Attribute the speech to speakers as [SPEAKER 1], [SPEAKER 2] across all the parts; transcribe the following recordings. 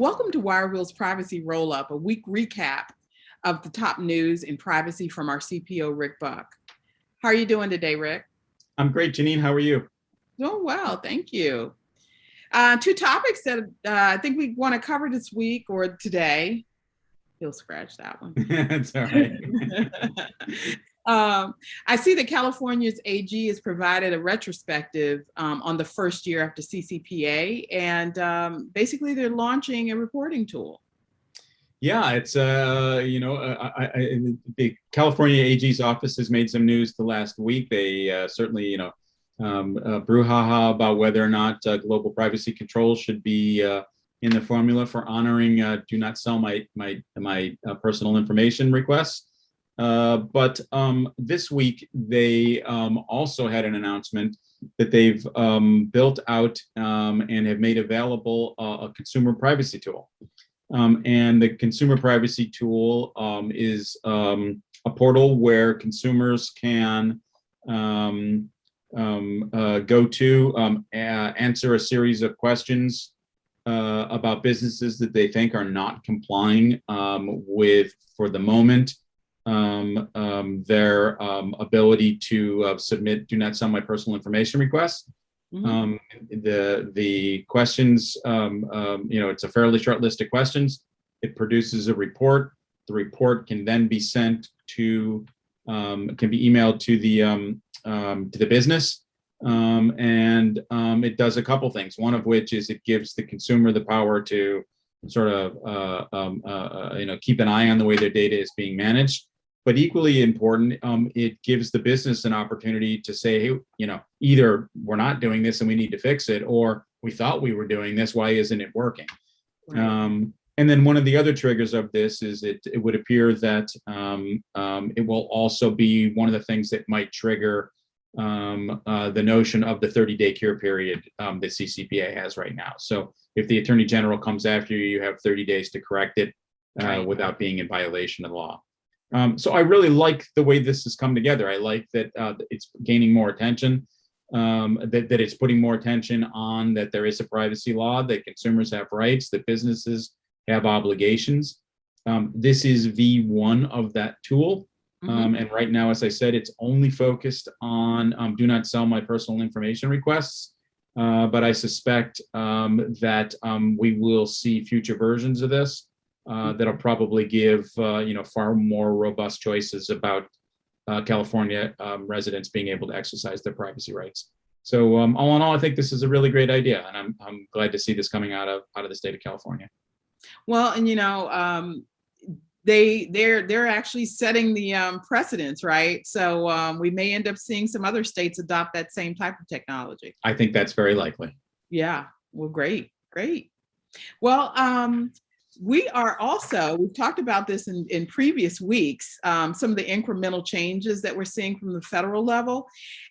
[SPEAKER 1] Welcome to WireWheel's Privacy Roll-Up, a week recap of the top news in privacy from our CPO, Rick Buck. How are you doing today, Rick?
[SPEAKER 2] I'm great, Janine. How are you?
[SPEAKER 1] Doing well, thank you. Two topics that I think we want to cover this week or today. He'll scratch that one.
[SPEAKER 2] That's all right.
[SPEAKER 1] I see that California's AG has provided a retrospective on the first year after CCPA, and basically they're launching a reporting tool.
[SPEAKER 2] Yeah, it's the California AG's office has made some news the last week. They certainly brouhaha about whether or not global privacy controls should be in the formula for honoring do not sell my personal information requests. But this week they also had an announcement that they've built out and have made available a consumer privacy tool. And the consumer privacy tool is a portal where consumers can go to answer a series of questions about businesses that they think are not complying with, for the moment, their ability to submit do not sell my personal information requests. Mm-hmm. The questions, it's a fairly short list of questions. It produces a report. The report can then be sent to, can be emailed to the business, and it does a couple things. One of which is it gives the consumer the power to sort of keep an eye on the way their data is being managed. But equally important, it gives the business an opportunity to say, hey, either we're not doing this and we need to fix it, or we thought we were doing this, why isn't it working? Right. And then one of the other triggers of this is it would appear that it will also be one of the things that might trigger the notion of the 30-day cure period that CCPA has right now. So if the Attorney General comes after you, you have 30 days to correct it without being in violation of the law. So I really like the way this has come together. I like that it's gaining more attention, that it's putting more attention on that there is a privacy law, that consumers have rights, that businesses have obligations. This is V1 of that tool. Mm-hmm. And right now, as I said, it's only focused on do not sell my personal information requests. But I suspect that we will see future versions of this. That'll probably give far more robust choices about California residents being able to exercise their privacy rights. So all in all, I think this is a really great idea, and I'm glad to see this coming out of the state of California.
[SPEAKER 1] Well, and they're actually setting the precedents, right? So we may end up seeing some other states adopt that same type of technology.
[SPEAKER 2] I think that's very likely.
[SPEAKER 1] Yeah. Well, great. Well, we've talked about this in previous weeks, some of the incremental changes that we're seeing from the federal level.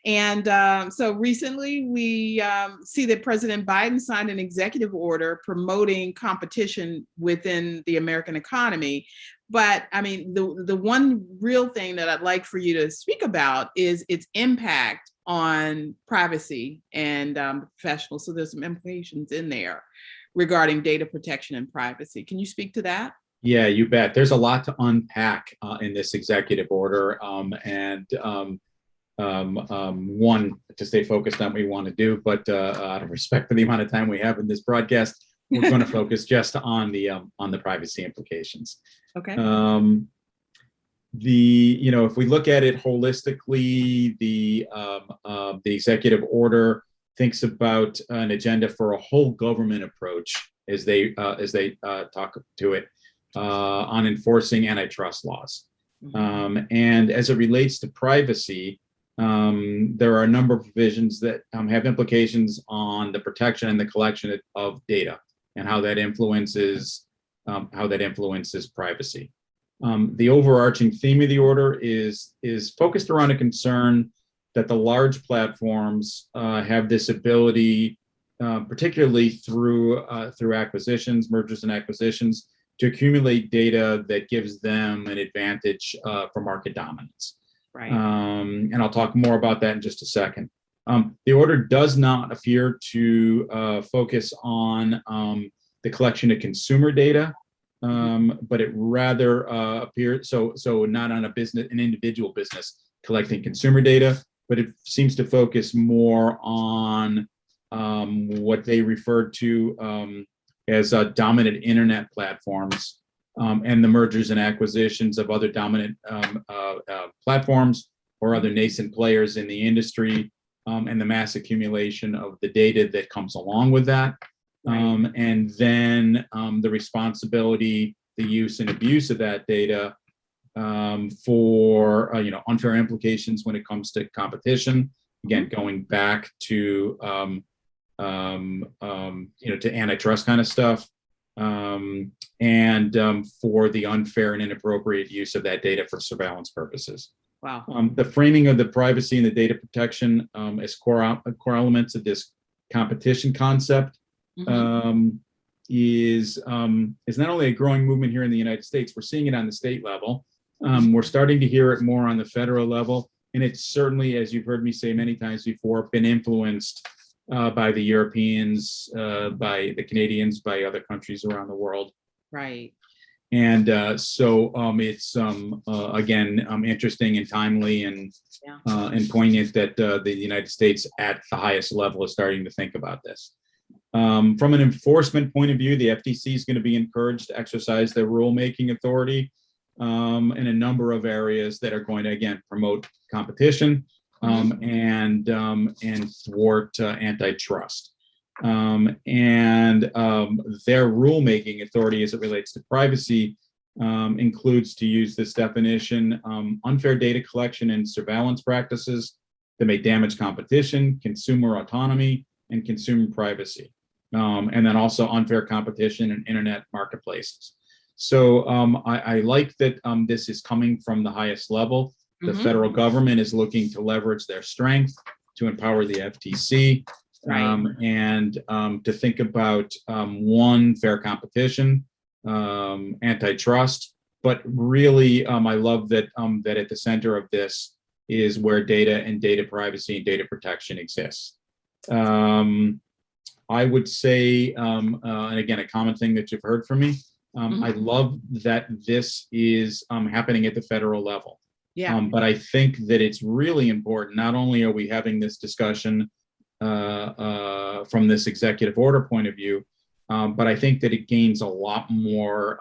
[SPEAKER 1] And so recently we see that President Biden signed an executive order promoting competition within the American economy. But I mean, the one real thing that I'd like for you to speak about is its impact on privacy and professionals. So there's some implications in there regarding data protection and privacy. Can you speak to that?
[SPEAKER 2] Yeah, you bet. There's a lot to unpack in this executive order, and one, to stay focused on what we want to do, but out of respect for the amount of time we have in this broadcast, we're going to focus just on the privacy implications.
[SPEAKER 1] Okay.
[SPEAKER 2] If we look at it holistically, the executive order thinks about an agenda for a whole government approach as they talk to it on enforcing antitrust laws. Mm-hmm. And as it relates to privacy, there are a number of provisions that have implications on the protection and the collection of data and how that influences privacy. The overarching theme of the order is focused around a concern that the large platforms have this ability, particularly through acquisitions, mergers and acquisitions, to accumulate data that gives them an advantage for market dominance.
[SPEAKER 1] Right.
[SPEAKER 2] And I'll talk more about that in just a second. The order does not appear to focus on the collection of consumer data, but it rather appears so not on an individual business collecting consumer data, but it seems to focus more on what they refer to as dominant internet platforms and the mergers and acquisitions of other dominant platforms or other nascent players in the industry, and the mass accumulation of the data that comes along with that.
[SPEAKER 1] Right.
[SPEAKER 2] And then the responsibility, the use and abuse of that data for unfair implications when it comes to competition. Again, going back to to antitrust kind of stuff, and for the unfair and inappropriate use of that data for surveillance purposes.
[SPEAKER 1] Wow.
[SPEAKER 2] The framing of the privacy and the data protection as core elements of this competition concept is not only a growing movement here in the United States. We're seeing it on the state level. We're starting to hear it more on the federal level, and it's certainly, as you've heard me say many times before, been influenced by the Europeans, by the Canadians, by other countries around the world.
[SPEAKER 1] Right.
[SPEAKER 2] And so it's again interesting and timely and poignant that the United States at the highest level is starting to think about this. From an enforcement point of view, the FTC is going to be encouraged to exercise their rulemaking authority in a number of areas that are going to, again, promote competition and thwart antitrust. And their rulemaking authority as it relates to privacy includes, to use this definition, unfair data collection and surveillance practices that may damage competition, consumer autonomy, and consumer privacy. And then also unfair competition in internet marketplaces. So I like that this is coming from the highest level. The federal government is looking to leverage their strength to empower the FTC. And to think about one, fair competition, antitrust, but really I love that that at the center of this is where data and data privacy and data protection exists. I would say, and again, a common thing that you've heard from me, I love that this is happening at the federal level. Yeah. But I think that it's really important, not only are we having this discussion from this executive order point of view, but I think that it gains a lot more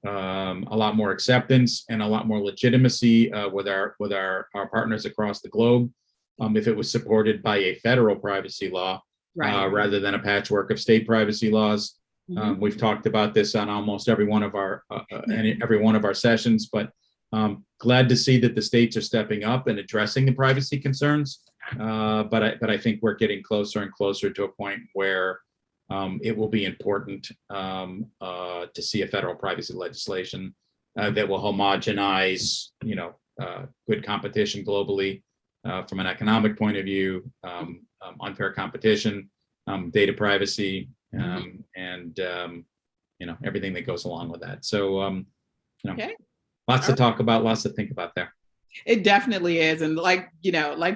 [SPEAKER 2] acceptance and a lot more legitimacy with our partners across the globe if it was supported by a federal privacy law rather than a patchwork of state privacy laws. We've talked about this on almost every one of our sessions, but glad to see that the states are stepping up and addressing the privacy concerns. But I think we're getting closer and closer to a point where it will be important to see a federal privacy legislation that will homogenize, good competition globally from an economic point of view, unfair competition, data privacy, and everything that goes along with that. So, lots to talk about, lots to think about there.
[SPEAKER 1] It definitely is. And like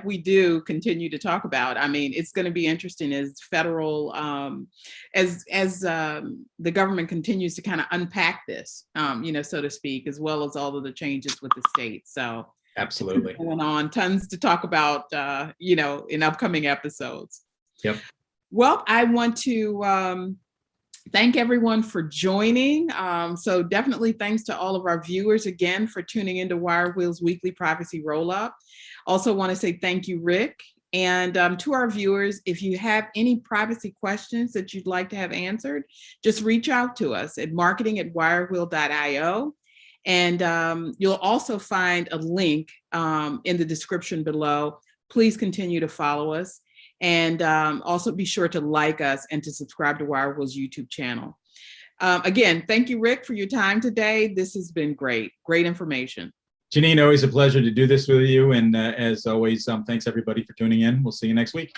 [SPEAKER 1] we do continue to talk about, I mean, it's going to be interesting as federal, as the government continues to kind of unpack this, so to speak, as well as all of the changes with the states. So
[SPEAKER 2] absolutely
[SPEAKER 1] going on, tons to talk about, in upcoming episodes.
[SPEAKER 2] Yep.
[SPEAKER 1] Well, I want to thank everyone for joining. So definitely thanks to all of our viewers again for tuning into WireWheel's weekly privacy roll-up. Also want to say thank you, Rick. And to our viewers, if you have any privacy questions that you'd like to have answered, just reach out to us at marketing@wirewheel.io. And you'll also find a link in the description below. Please continue to follow us. And also be sure to like us and to subscribe to WireWheel's YouTube channel. Again, thank you, Rick, for your time today. This has been great information.
[SPEAKER 2] Janine, always a pleasure to do this with you. And as always, thanks everybody for tuning in. We'll see you next week.